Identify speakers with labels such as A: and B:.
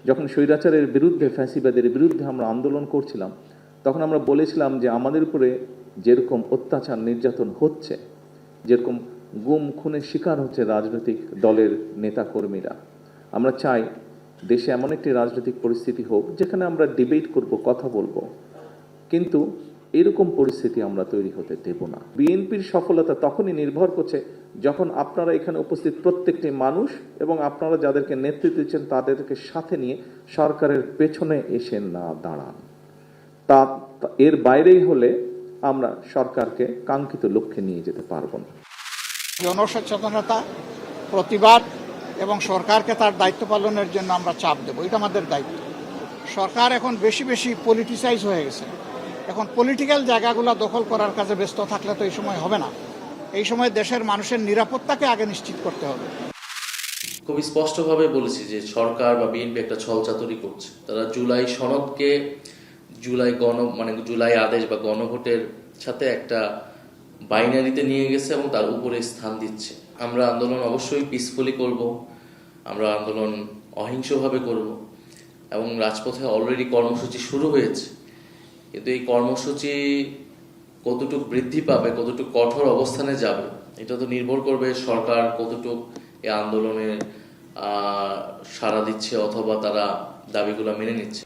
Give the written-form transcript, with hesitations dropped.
A: যখন স্বৈরাচারের বিরুদ্ধে, ফ্যাসিবাদের বিরুদ্ধে আমরা আন্দোলন করছিলাম, তখন আমরা বলেছিলাম যে আমাদের উপরে যেরকম অত্যাচার নির্যাতন হচ্ছে, যেরকম গুম খুনের শিকার হচ্ছে রাজনৈতিক দলের নেতাকর্মীরা, আমরা চাই দেশে এমন একটি রাজনৈতিক পরিস্থিতি হোক যেখানে আমরা ডিবেট করব, কথা বলবো, কিন্তু এরকম পরিস্থিতি আমরা তৈরি হতে দেব না। বিএনপির সফলতা তখনই নির্ভর করছে যখন আপনারা এখানে উপস্থিত প্রত্যেকটি মানুষ এবং আপনারা যাদেরকে নেতৃত্ব দিচ্ছেন তাদেরকে সাথে নিয়ে সরকারের পেছনে এসে না দাঁড়ান। তা এর বাইরেই হলে আমরা সরকারকে কাঙ্ক্ষিত লক্ষ্যে নিয়ে যেতে পারব না।
B: জনসচেতনতা, প্রতিবাদ এবং সরকারকে তার দায়িত্ব পালনের জন্য আমরা চাপ দেব, এটা আমাদের দায়িত্ব। সরকার এখন বেশি বেশি পলিটিসাইজ হয়ে গেছে। এখন পলিটিক্যাল জায়গাগুলো দখল করার কাজে ব্যস্ত থাকলে তো এই সময় হবে না। এই সময় দেশের মানুষের নিরাপত্তাকে আগে নিশ্চিত করতে হবে।
C: খুবই স্পষ্টভাবে বলেছি যে সরকার বা বিএনপি একটা ছলচাতুরি করছে। তারা জুলাই সনদকে জুলাই আদেশ বা গণভোটের সাথে একটা বাইনারিতে নিয়ে গেছে এবং তার উপরে স্থান দিচ্ছে। আমরা আন্দোলন অবশ্যই পিসফুলি করব, আমরা আন্দোলন অহিংসভাবে করব এবং রাজপথে অলরেডি কর্মসূচি শুরু হয়েছে। কিন্তু এই কর্মসূচি কতটুকু বৃদ্ধি পাবে, কতটুকু কঠোর অবস্থানে যাবে, এটা তো নির্ভর করবে সরকার কতটুকু এই আন্দোলনে সাড়া দিচ্ছে অথবা তারা দাবিগুলো মেনে নিচ্ছে।